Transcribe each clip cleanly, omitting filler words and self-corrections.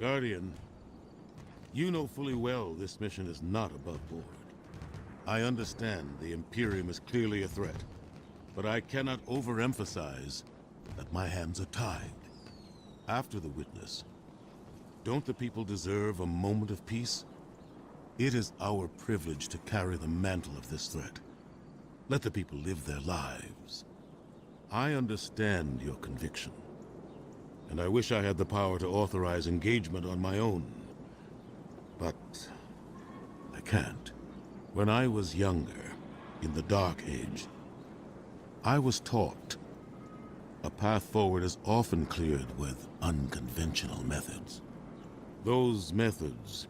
Guardian, you know fully well this mission is not above board. I understand the Imperium is clearly a threat, but I cannot overemphasize that my hands are tied. After the witness, don't the people deserve a moment of peace? It is our privilege to carry the mantle of this threat. Let the people live their lives. I understand your conviction, and I wish I had the power to authorize engagement on my own. But I can't. When I was younger, in the Dark Age, I was taught a path forward is often cleared with unconventional methods. Those methods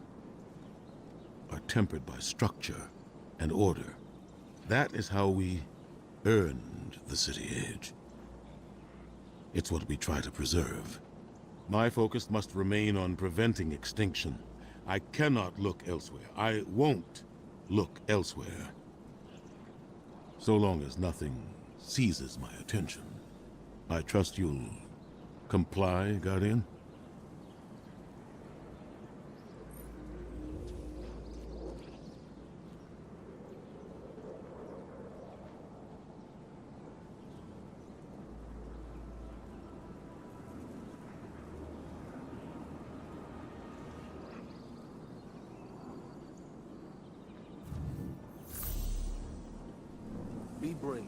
are tempered by structure and order. That is how we earned the City Age. It's what we try to preserve. My focus must remain on preventing extinction. I cannot look elsewhere. I won't look elsewhere. So long as nothing seizes my attention. I trust you'll comply, Guardian? Be brave.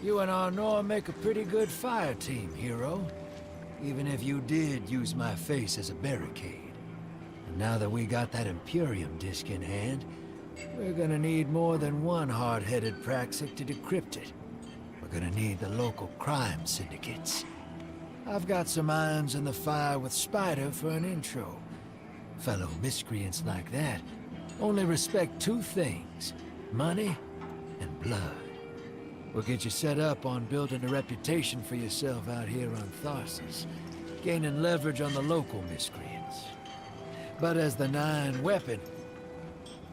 You and Arnor make a pretty good fire team, hero. Even if you did use my face as a barricade. And now that we got that Imperium disk in hand, we're gonna need more than one hard-headed Praxic to decrypt it. We're gonna need the local crime syndicates. I've got some irons in the fire with Spider for an intro. Fellow miscreants like that only respect two things: money and blood. We'll get you set up on building a reputation for yourself out here on Tharsis, gaining leverage on the local miscreants. But as the Nine weapon,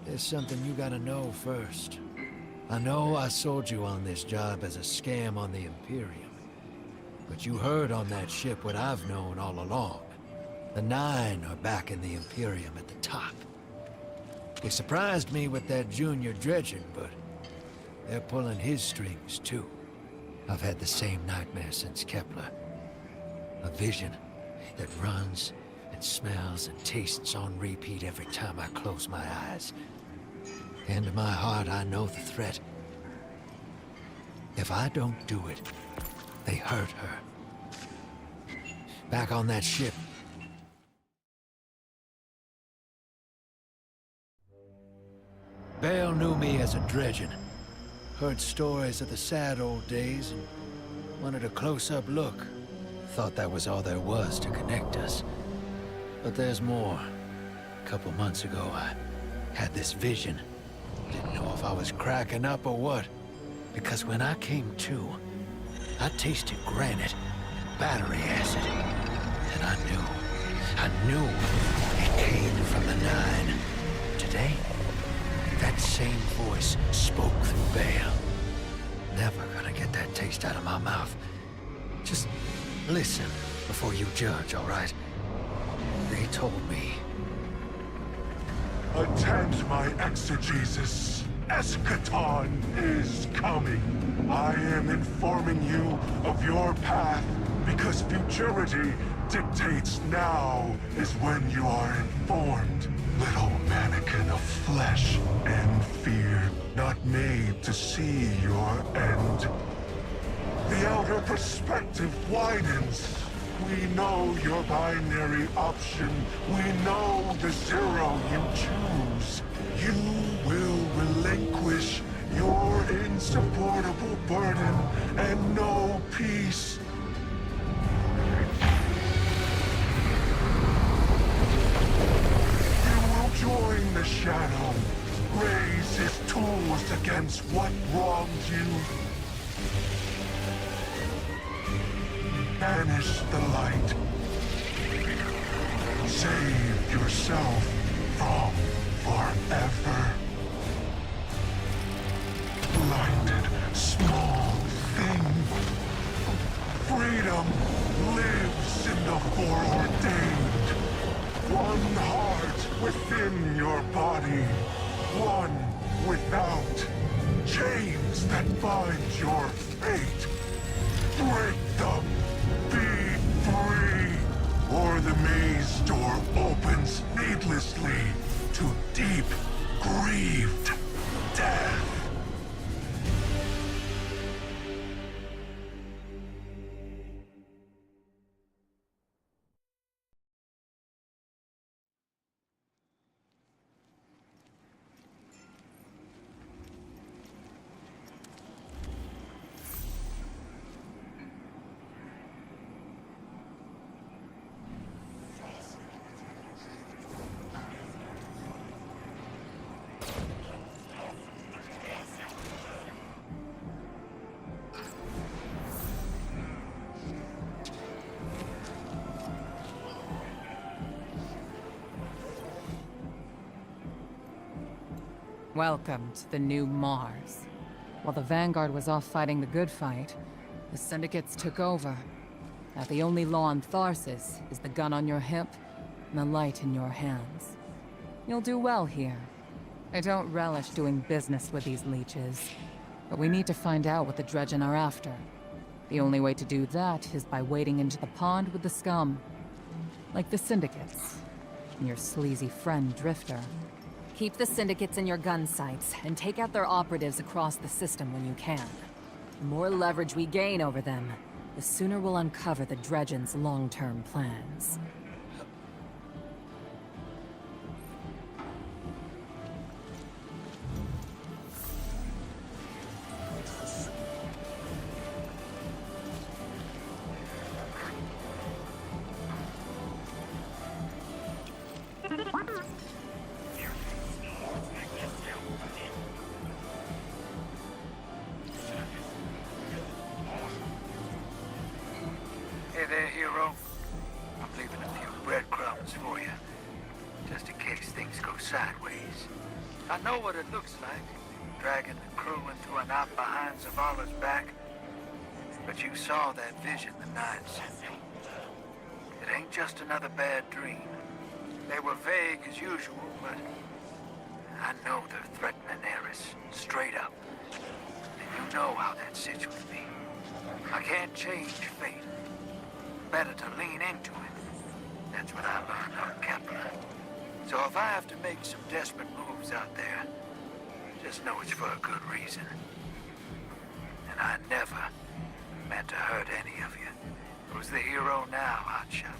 there's something you gotta know first. I know I sold you on this job as a scam on the Imperium, but you heard on that ship what I've known all along. The Nine are backing the Imperium at the top. They surprised me with that junior dredging, but they're pulling his strings too. I've had the same nightmare since Kepler. A vision that runs and smells and tastes on repeat every time I close my eyes. And in my heart, I know the threat. If I don't do it, they hurt her. Back on that ship. Bale knew me as a dredgen. Heard stories of the sad old days and wanted a close-up look. Thought that was all there was to connect us. But there's more. A couple months ago, I had this vision. Didn't know if I was cracking up or what. Because when I came to, I tasted granite and battery acid. And I knew it came from the Nine. Today, that same voice spoke through Bale. Never gonna get that taste out of my mouth. Just listen before you judge, all right? They told me. Attend my exegesis. Eschaton is coming. I am informing you of your path because futurity dictates now is when you are informed. Little mannequin of flesh and fear, not made to see your end. The outer perspective widens. We know your binary option. We know the zero you choose. You will relinquish your insupportable burden and know peace. You will join the Shadow, raise his tools against what wronged you. Banish the light. Save yourself from forever. Blinded, small thing. Freedom lives in the foreordained. One heart within your body. One without. Chains that bind your fate. Break them. Be free, or the maze door opens needlessly to deep, grieved death. Welcome to the new Mars. While the Vanguard was off fighting the good fight, the Syndicates took over. Now the only law on Tharsis is the gun on your hip and the light in your hands. You'll do well here. I don't relish doing business with these leeches, but we need to find out what the Dredgen are after. The only way to do that is by wading into the pond with the scum. Like the Syndicates, and your sleazy friend Drifter. Keep the Syndicates in your gun sights, and take out their operatives across the system when you can. The more leverage we gain over them, the sooner we'll uncover the Dredgen's long-term plans. Hey there, hero. I'm leaving a few breadcrumbs for you, just in case things go sideways. I know what it looks like, dragging the crew into a knot behind Zavala's back, but you saw that vision the night sent me. It ain't just another bad dream. They were vague as usual, but I know they're threatening Eris, straight up. And you know how that sits with me. I can't change fate. Better to lean into it. That's what I learned on Kepler. So if I have to make some desperate moves out there, just know it's for a good reason. And I never meant to hurt any of you. Who's the hero now, Hotshot?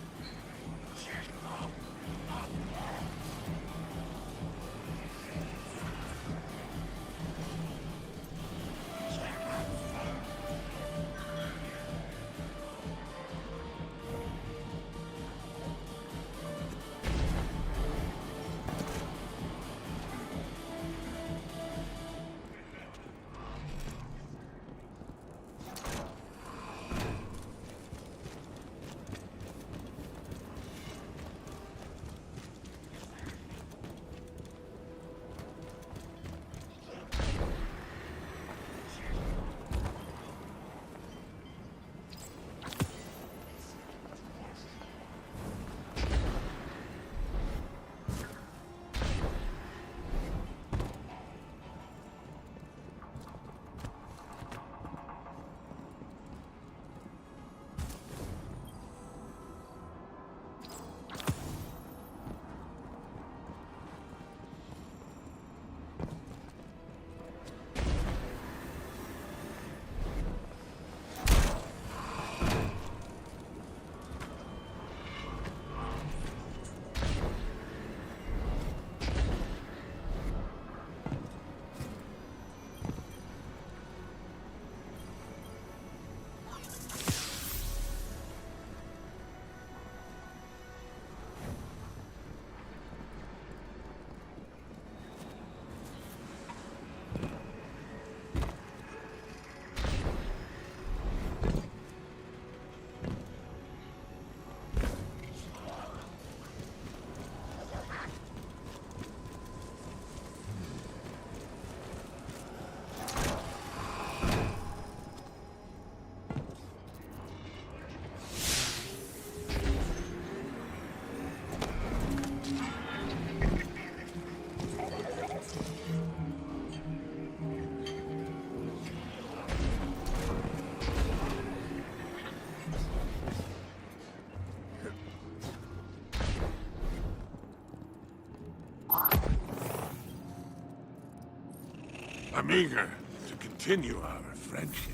I'm eager to continue our friendship.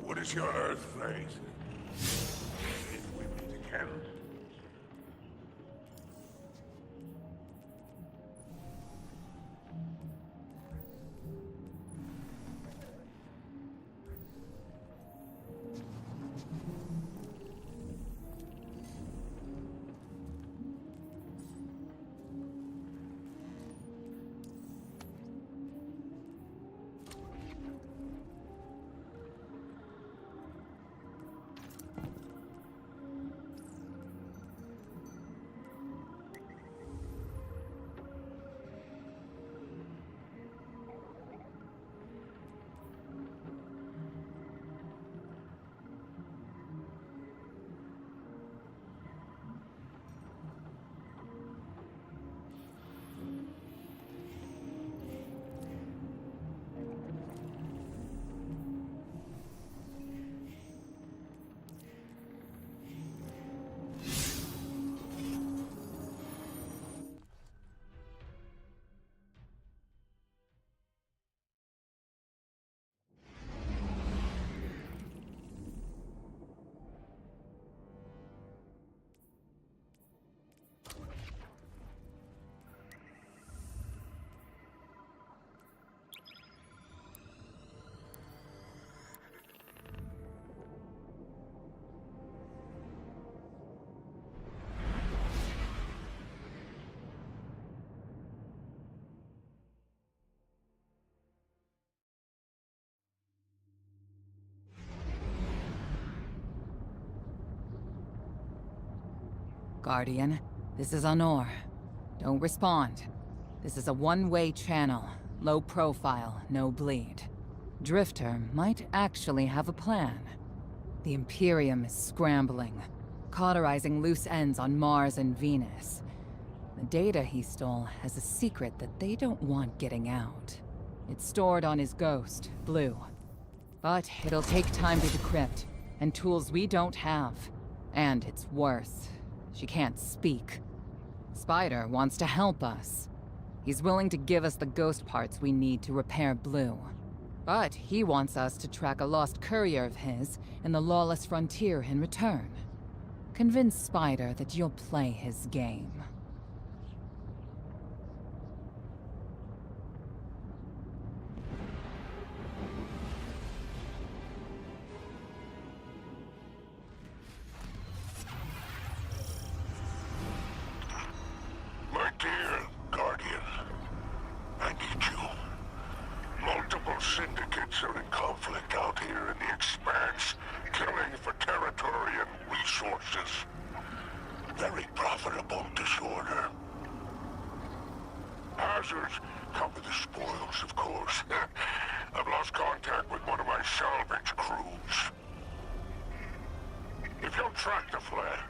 What is your Earth phrase? If we meet again. Guardian. This is Honor. Don't respond. This is a one-way channel. Low profile, no bleed. Drifter might actually have a plan. The Imperium is scrambling, cauterizing loose ends on Mars and Venus. The data he stole has a secret that they don't want getting out. It's stored on his ghost, Blue. But it'll take time to decrypt, and tools we don't have. And it's worse. She can't speak. Spider wants to help us. He's willing to give us the ghost parts we need to repair Blue. But he wants us to track a lost courier of his in the lawless frontier in return. Convince Spider that you'll play his game. My dear Guardian, I need you. Multiple syndicates are in conflict out here in the Expanse, killing for territory and resources. Very profitable disorder. Hazards come with the spoils, of course. I've lost contact with one of my salvage crews. If you'll track the flare,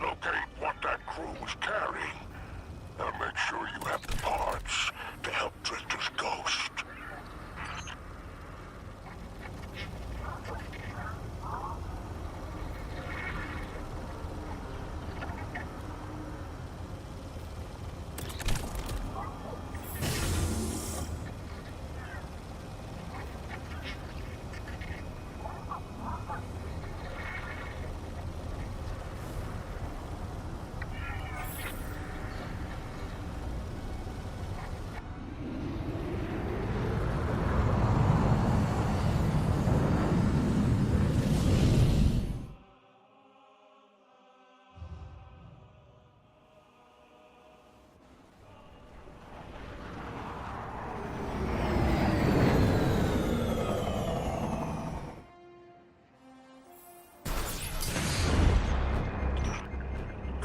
locate what that crew was carrying, I'll make sure you have the parts to help Drifter's ghost.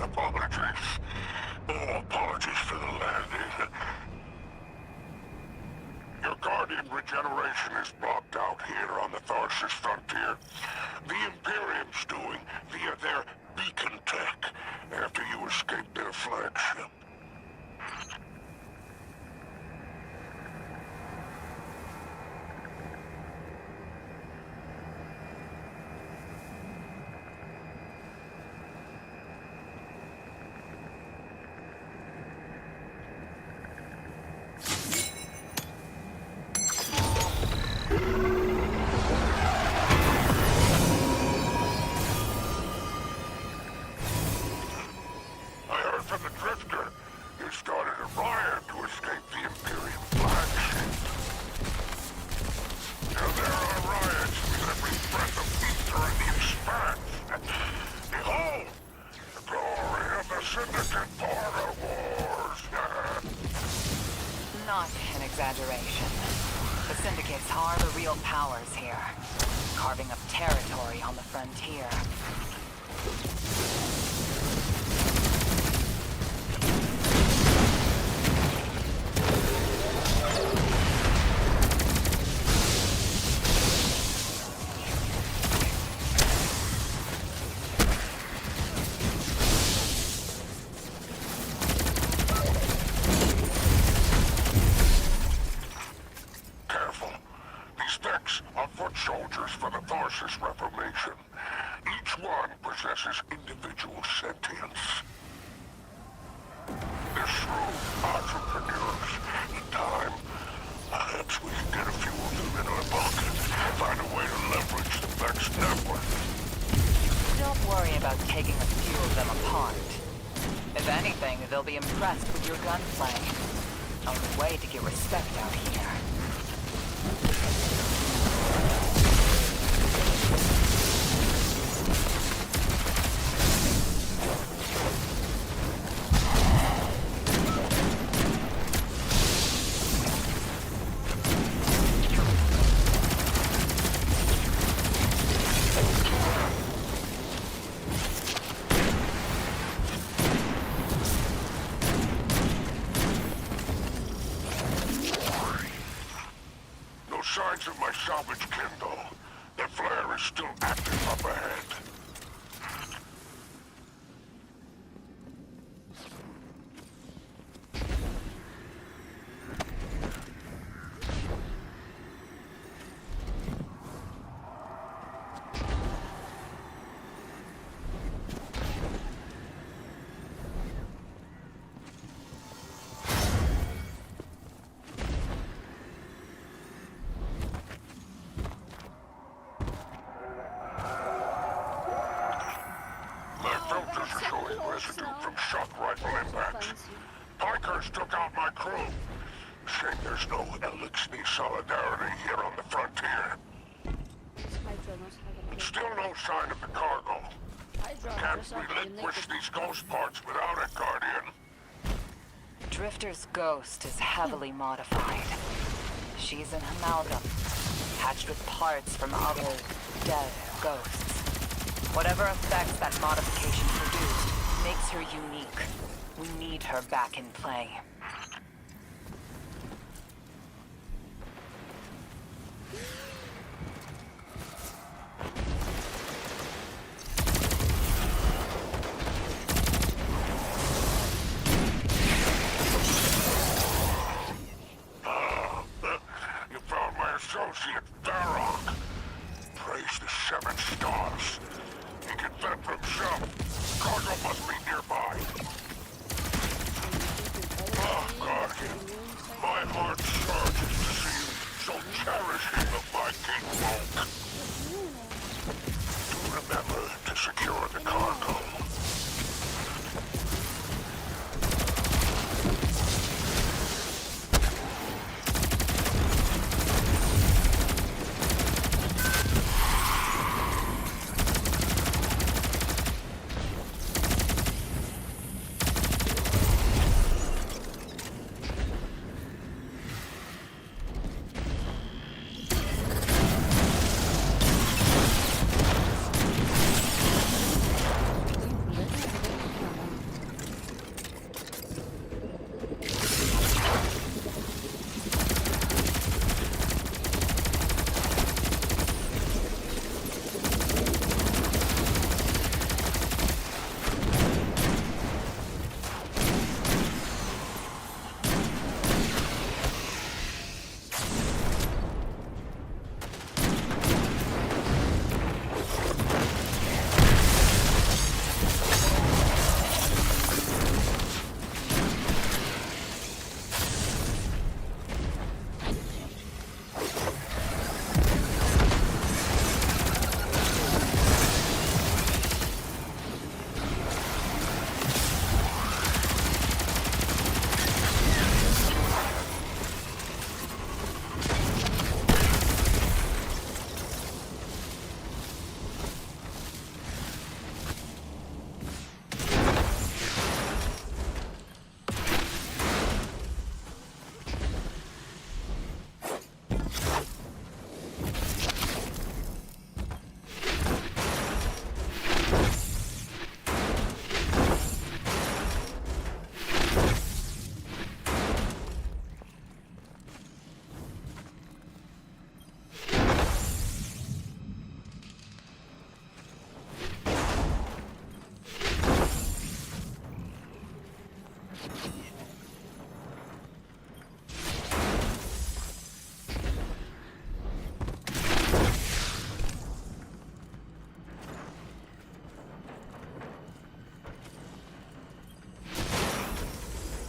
Apologies. Oh, apologies for the landing. Your Guardian regeneration is blocked out here on the Tharsis frontier. The Imperium's doing via their beacon tech after you escaped their flagship. From the Drifter, you started a riot to escape the Imperium flagship. Now there are riots with every breath of ether in the Expanse. Behold, the glory of the Syndicate Border Wars. Not an exaggeration. The Syndicates are the real powers here, carving up territory on the frontier. Soldiers for the Tharsis Reformation. Each one possesses individual sentience. They're shrewd entrepreneurs. In time, perhaps we can get a few of them in our pocket, find a way to leverage the Vex network. Don't worry about taking a few of them apart. If anything, they'll be impressed with your gunplay. Only way to get respect out here. signs of my salvage kin, though. The flare is still active up ahead. From shock rifle impact. Pikers took out my crew. Shame there's no Elixir solidarity here on the frontier. Still no sign of the cargo. Can't relinquish these ghost parts without it, Guardian. Drifter's ghost is heavily modified. She's an amalgam, hatched with parts from other dead ghosts. Whatever effects that modification produced makes her unique. We need her back in play. You found my associate, Varrock. Praise the 7 stars. He can fend for himself. Cargo must be nearby. Oh, Guardian. My heart surges to see you so cherishing of my kinfolk. Do remember to secure the cargo.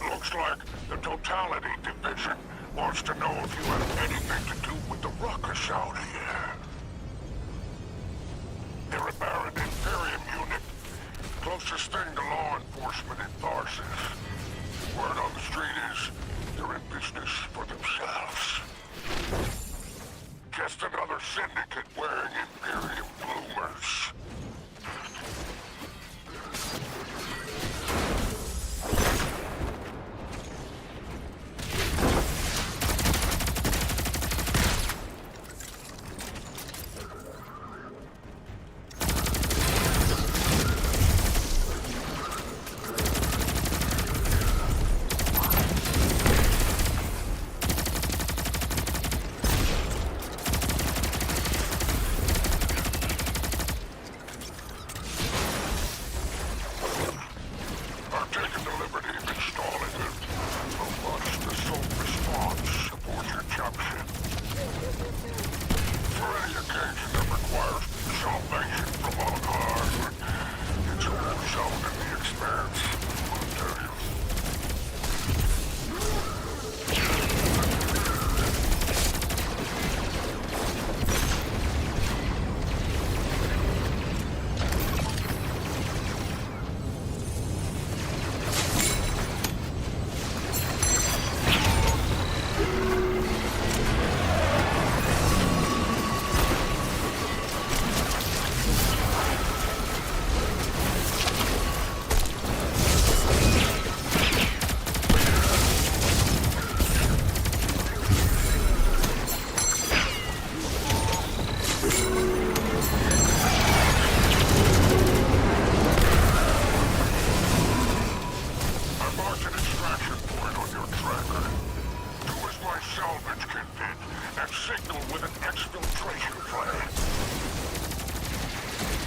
Looks like the Totality Division wants to know if you have anything to do with the ruckus out here. They're a Baron Imperium unit. Closest thing to law enforcement in Tharsis. Word on the street is they're in business for themselves. Just another syndicate wearing Imperium bloomers. signal with an exfiltration plan.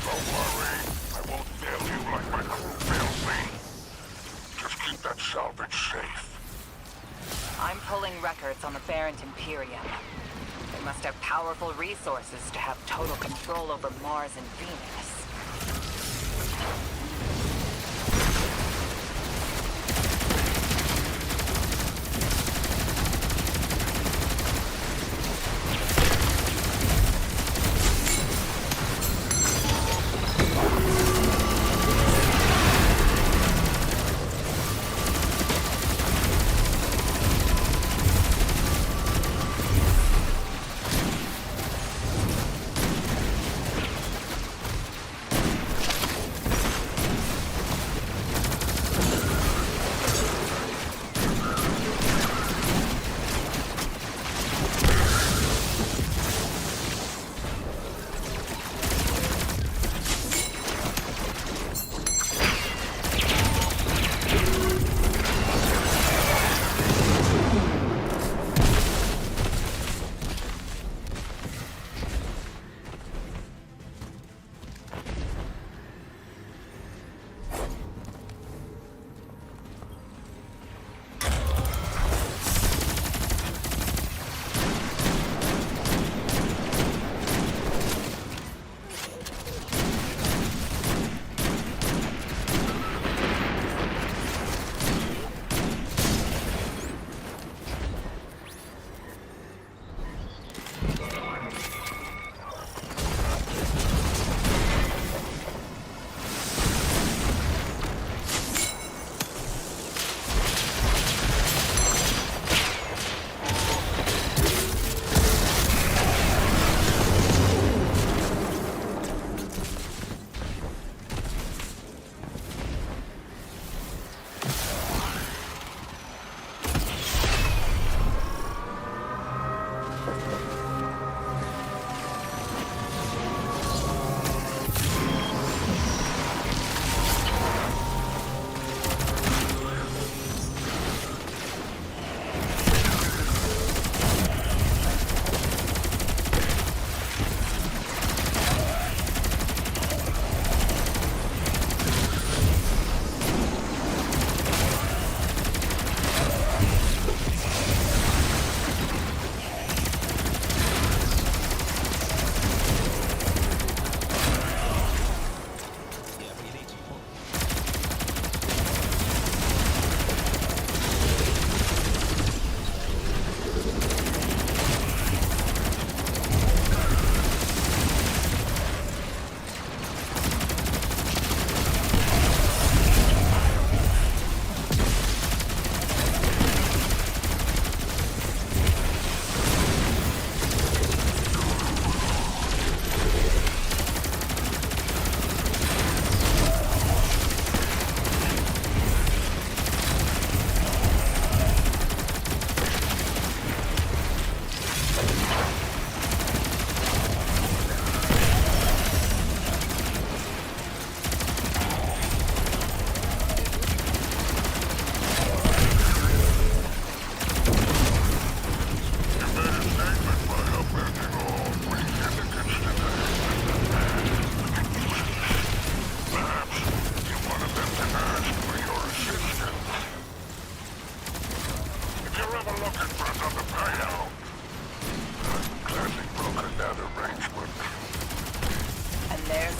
Don't worry, I won't fail you like my crew failed me. Just keep that salvage safe. I'm pulling records on the Barrent Imperium. They must have powerful resources to have total control over Mars and Venus.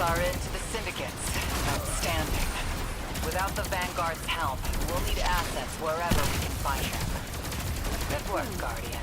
Are into the syndicates. Outstanding. Without the Vanguard's help, we'll need assets wherever we can find them. Good work, Guardian.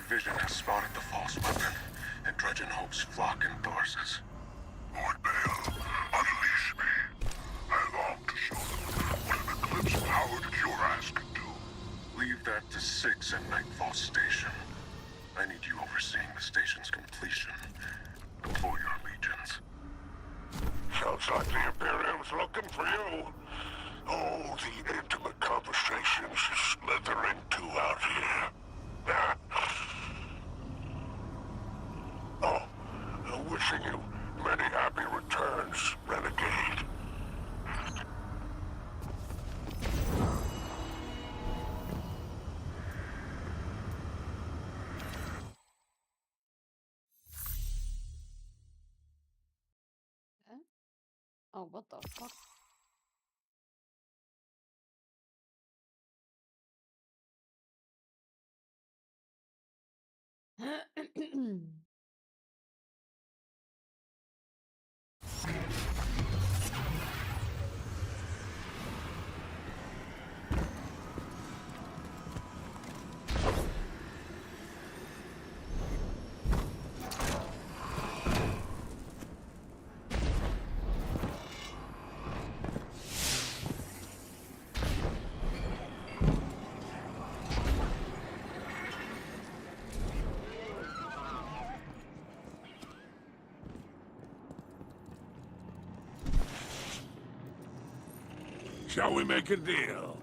vision has spotted the false weapon, and Dredgen Hope's flock in Thorses. Lord Bale, unleash me. I long to show them what an eclipse-powered cuirass can do. Leave that to 6 at Nightfall Station. I need you overseeing the station's completion before your legions. Sounds like the Imperium's looking for you. Oh, the intimate conversations you slither into out here. Oh, wishing you many happy returns, Renegade. Oh, what the fuck? Shall we make a deal?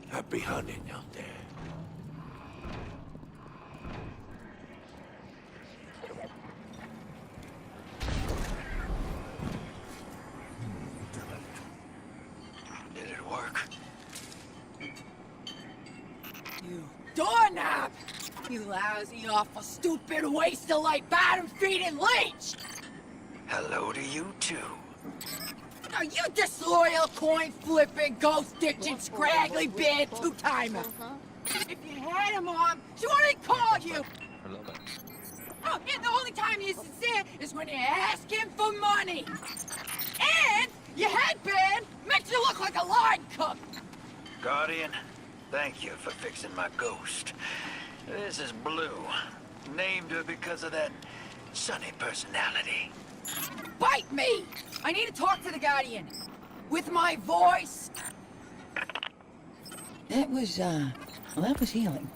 Happy hunting out there. Did it work? You doorknob! You lousy, awful, stupid, waste of light, bottom-feeding leech! Hello to you, too. Now you disloyal, coin-flipping, ghost-ditching, scraggly beard two-timer! If you had a mom, she wouldn't call you! Oh, and the only time you're sincere is when you ask him for money! And your headband makes you look like a line cook! Guardian, thank you for fixing my ghost. This is Blue. Named her because of that sunny personality. Bite me! I need to talk to the Guardian. With my voice. That was healing.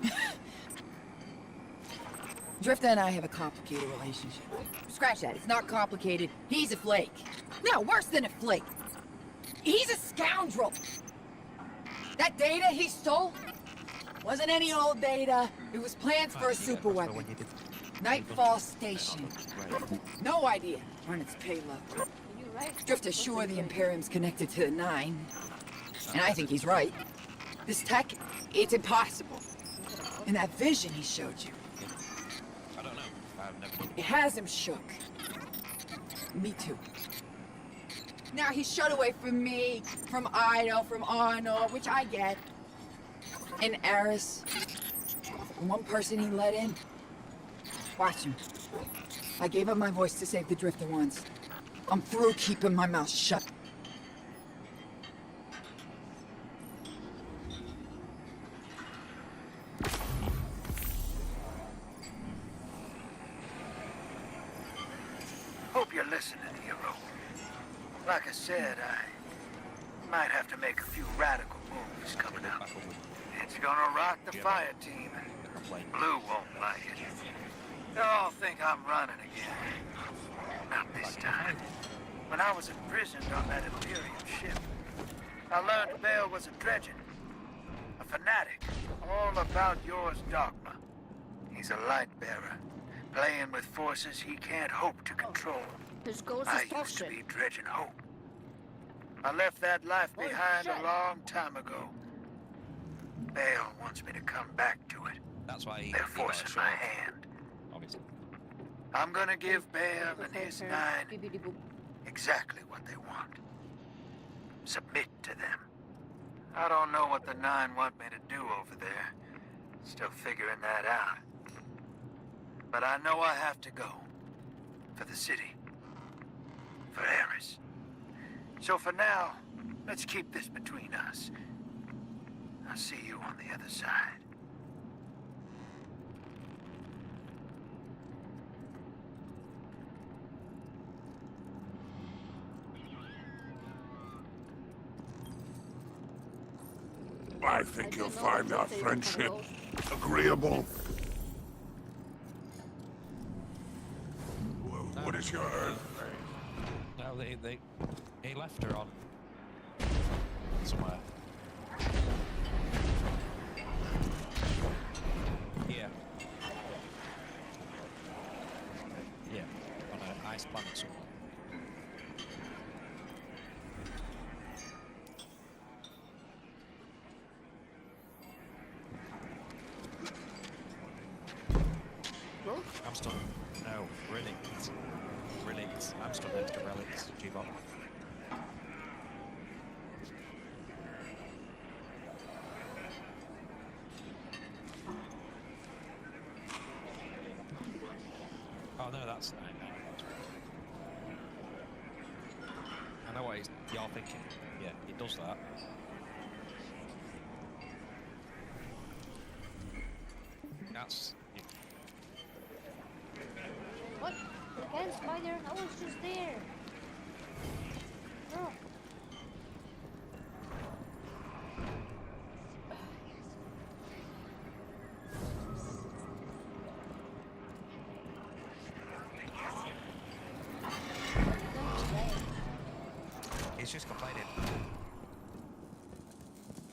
Drifter and I have a complicated relationship. Scratch that, it's not complicated. He's a flake. No, worse than a flake. He's a scoundrel. That data he stole wasn't any old data. It was plans for a superweapon. Nightfall Station. No idea on its payload. Drifter's sure the Imperium's connected to the Nine. And I think he's right. This tech, it's impossible. And that vision he showed you. I don't know. I've never... It has him shook. Me too. Now he's shut away from me, from Ido, from Arno, which I get. And Eris. One person he let in. Watch him. I gave up my voice to save the Drifter once. I'm through keeping my mouth shut. Hope you're listening, hero. Like I said, I might have to make a few radical moves coming up. It's gonna rock the fire team, and Blue won't like it. They'll all think I'm running again. Not this time. When I was imprisoned on that Imperium ship, I learned Bale was a Dredgen. A fanatic, all about yours dogma. He's a light bearer, playing with forces he can't hope to control. His ghost I is used to toxic. be Dredgen Hope. I left that life behind a long time ago. Bale wants me to come back to it. That's why he They're got forcing shot, my hand. obviously. I'm gonna give Bale and his Nine Beep-beep-boop. exactly what they want. Submit to them. I don't know what the Nine want me to do over there. Still figuring that out. But I know I have to go. For the city. For Eris. So for now, let's keep this between us. I'll see you on the other side. I think you'll find our friendship agreeable. What is your earth name? No, he left her on somewhere. Yeah. Yeah, on an ice planet somewhere. Both? I'm still... No, relics. Relics. I'm still next to relics, jeev. Oh no, that's... I know what you're thinking. Yeah, it does that. That's... What? Again, spider? I was just there. Bro. He's just complaining.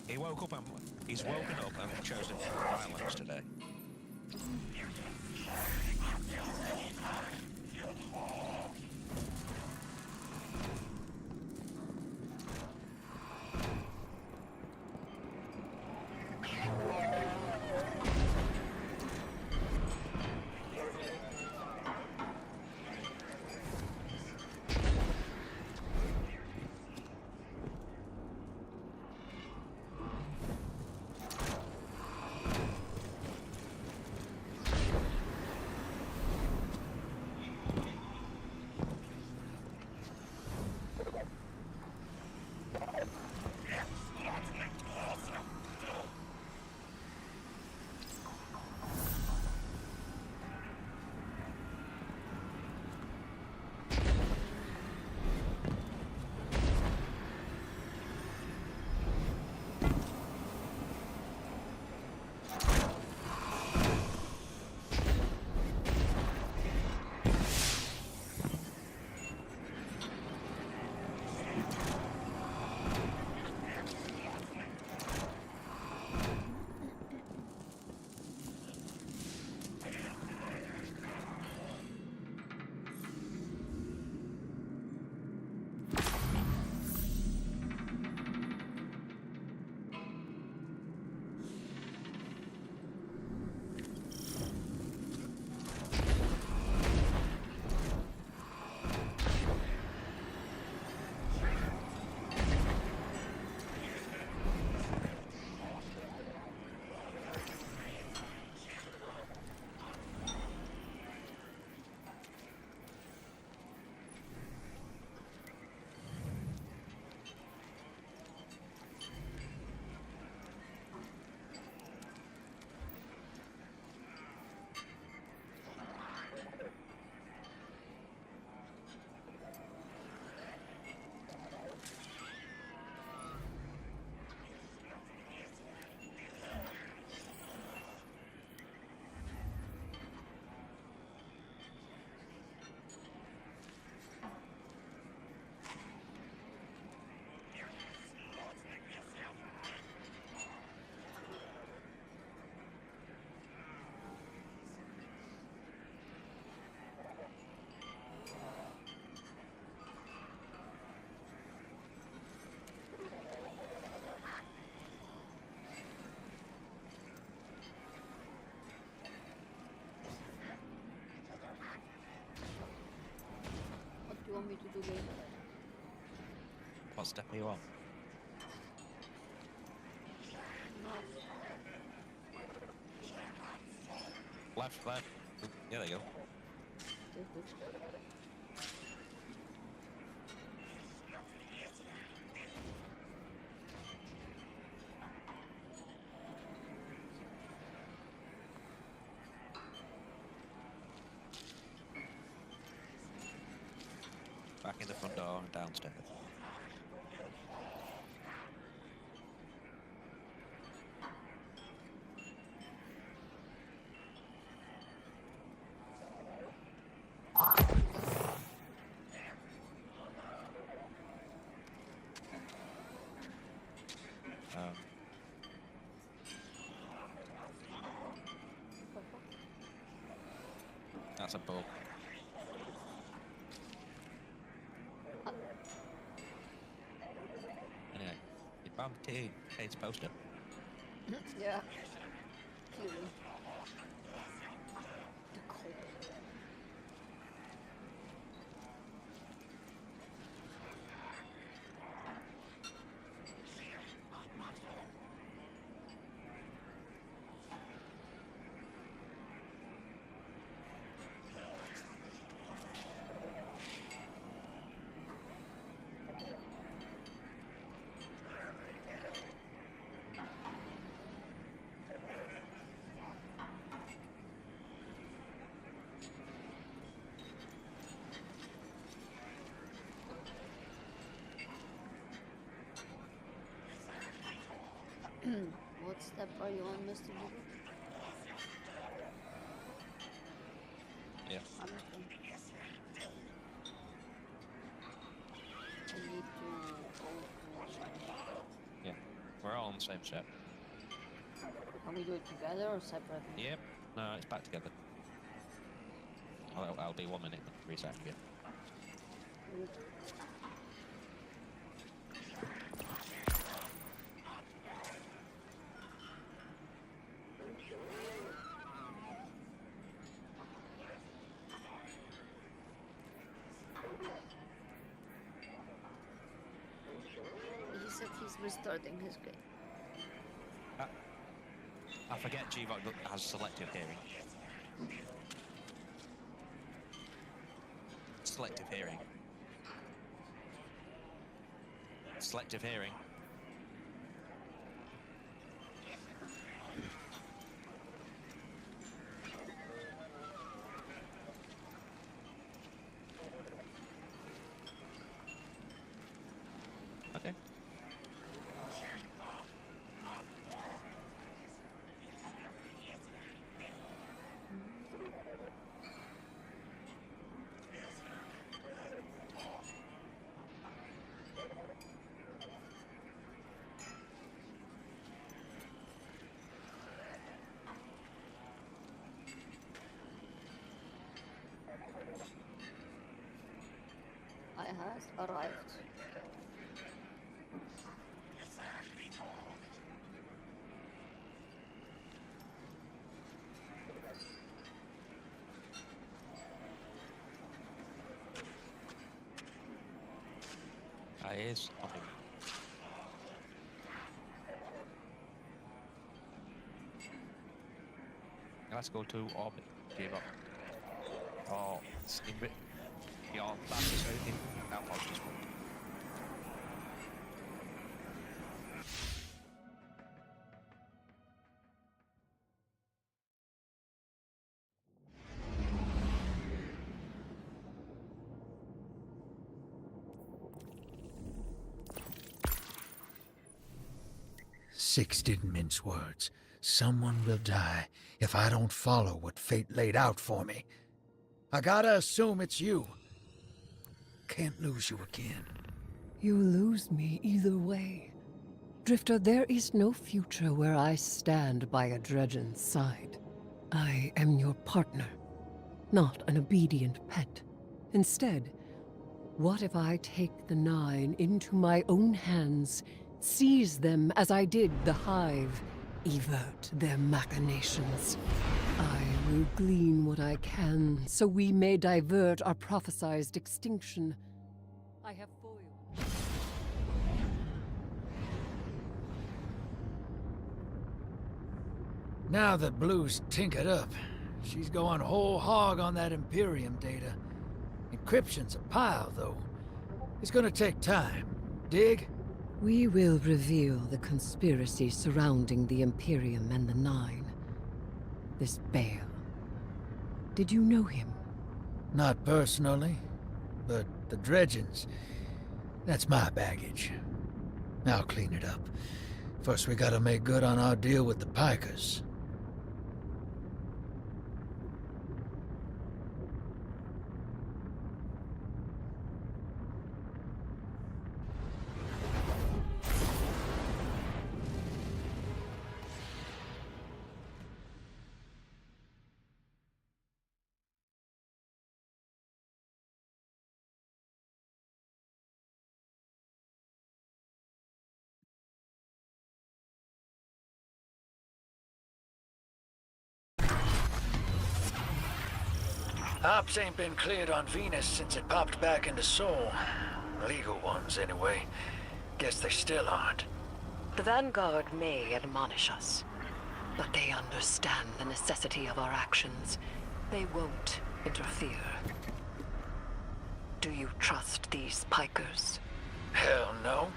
He woke up and... He's woken up and chosen violence today. You want me to do game? What step are you on? Left, left. Yeah, there you go. Back in the front door and downstairs. That's a bug. Anyway, you bumped Kate's poster. Yeah. Clearly. The cold. What step are you on, Mr. Booker? Yeah. I'm okay. I need to go for... Yeah. We're all on the same step. Can we do it together or separately? Yep. No, it's back together. I'll be 1 minute. Reset again. Good. He said he's restarting his game. I forget jeev has selective hearing. Selective hearing. Selective hearing. Okay. I has arrived. Is nothing. Let's go to orbit. Give up. Oh, steam bit. Your fastest anything. That was just one. Six didn't mince words. Someone will die if I don't follow what fate laid out for me. I gotta assume it's you. Can't lose you again. You lose me either way. Drifter, there is no future where I stand by a Dredgen's side. I am your partner, not an obedient pet. Instead, what if I take the Nine into my own hands, seize them as I did the Hive, evert their machinations? I will glean what I can, so we may divert our prophesized extinction. I have foiled. Now that Blue's tinkered up, she's going whole hog on that Imperium data. Encryption's a pile, though. It's gonna take time. Dig? We will reveal the conspiracy surrounding the Imperium and the Nine. This Bale. Did you know him? Not personally. but the dredgings, that's my baggage. I'll clean it up. First, we gotta make good on our deal with the Pikers. Ops ain't been cleared on Venus since it popped back into Sol. Legal ones, anyway. Guess they still aren't. The Vanguard may admonish us, but they understand the necessity of our actions. They won't interfere. Do you trust these Pikers? Hell no.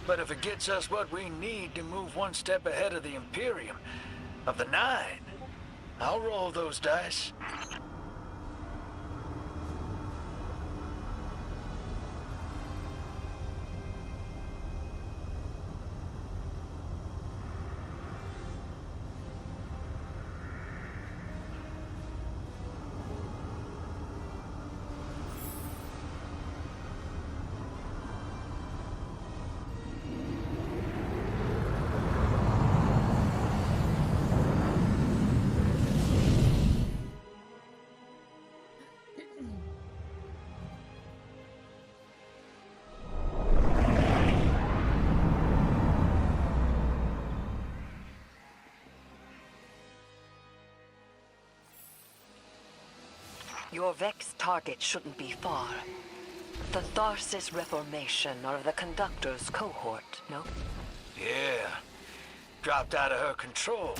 But if it gets us what we need to move one step ahead of the Imperium, of the Nine, I'll roll those dice. Your Vex target shouldn't be far. The Tharsis Reformation are the Conductor's cohort, no? Yeah. Dropped out of her control.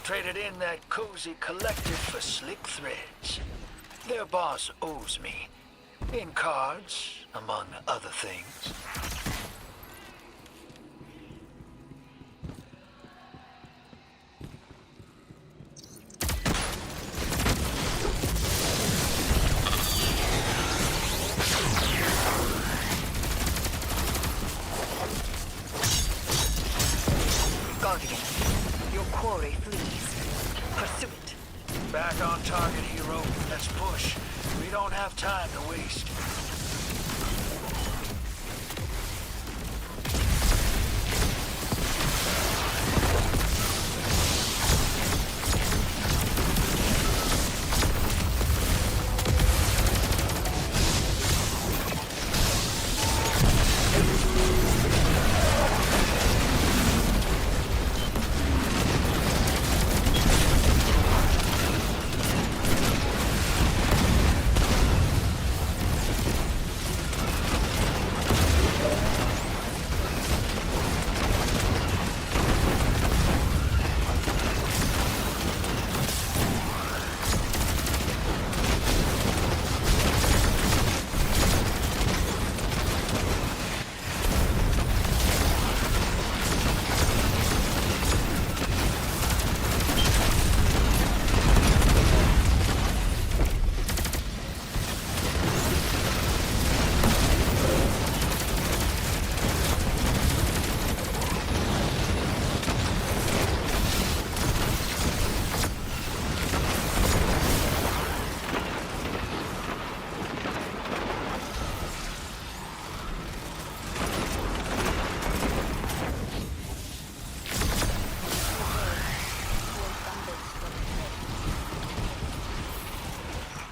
Traded in that cozy collective for slick threads. Their boss owes me. In cards, among other things. Guardian, your quarry flees. Pursue it. Back on target, hero. Let's push. We don't have time to waste.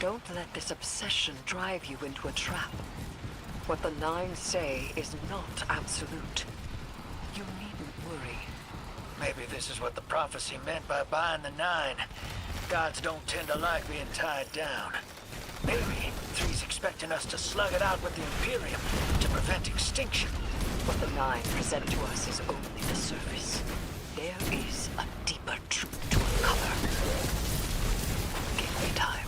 Don't let this obsession drive you into a trap. What the Nine say is not absolute. You needn't worry. Maybe this is what the prophecy meant by buying the Nine. Gods don't tend to like being tied down. Maybe Three's expecting us to slug it out with the Imperium to prevent extinction. What the Nine present to us is only the surface. There is a deeper truth to uncover. Give me time.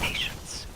Patience.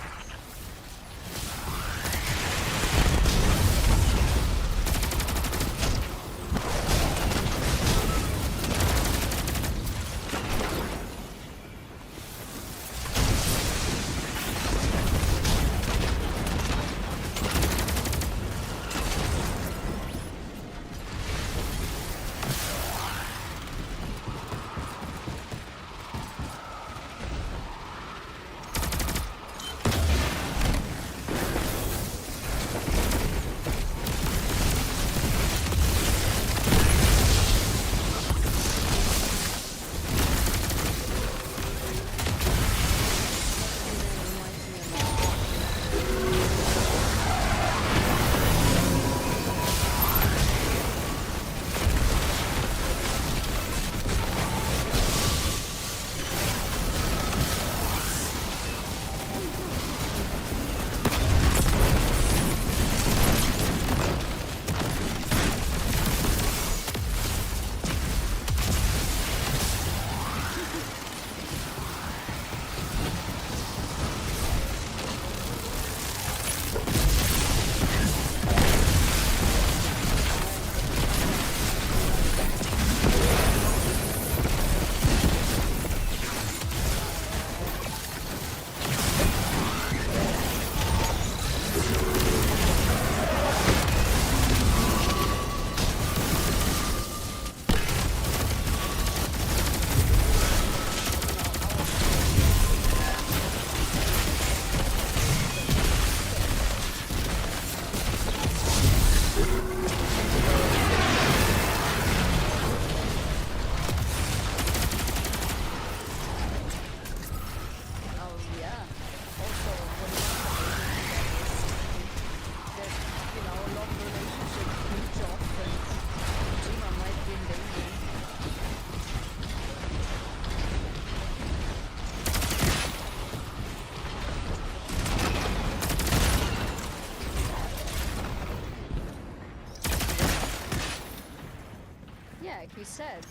said.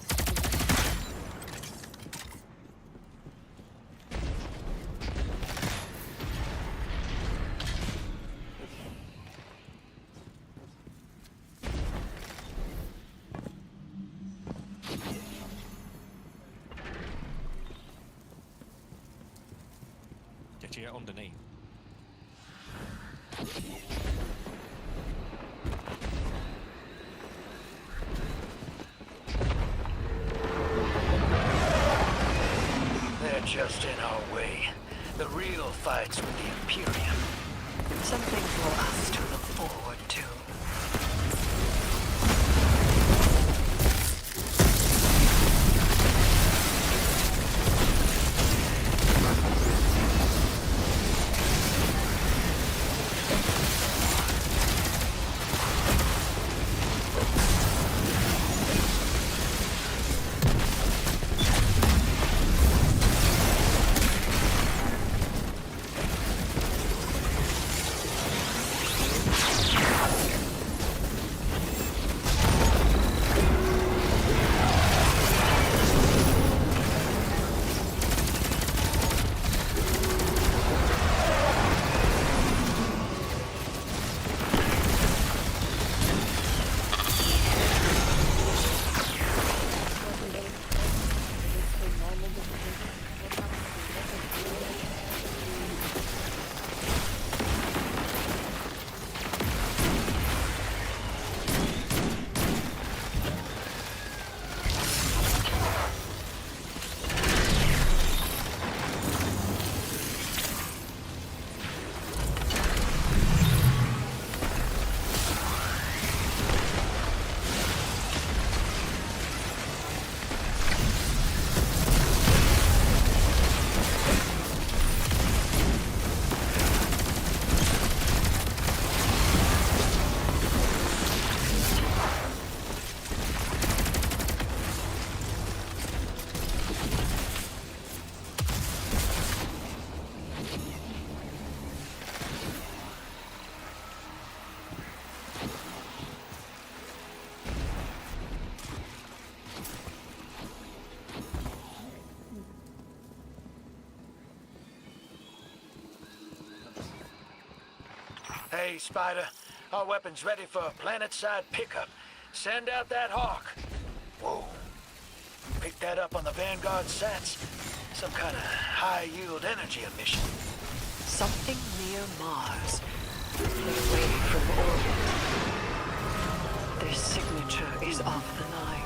Did you get underneath? They're just in our way. The real fight's with the Imperium. Something for us to look forward to. Hey, Spider. Our weapon's ready for a planet-side pickup. Send out that hawk. Whoa. Pick that up on the Vanguard sats. Some kind of high-yield energy emission. Something near Mars. Away from orbit. Their signature is of the Nine.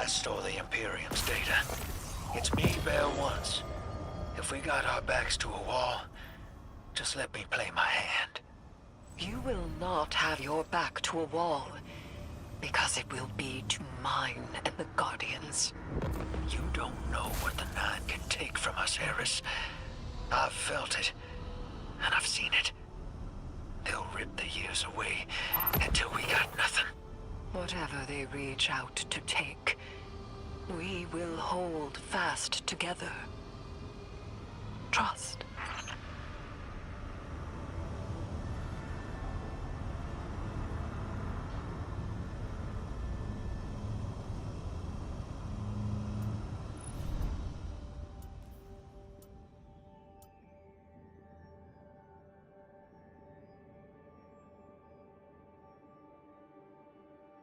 I stole the Imperium's data. It's me, Bear once. If we got our backs to a wall, just let me play my hand. You will not have your back to a wall, because it will be to mine and the Guardians. You don't know what the Nine can take from us, Eris. I've felt it, and I've seen it. They'll rip the years away until we got nothing. Whatever they reach out to take, we will hold fast together. Trust.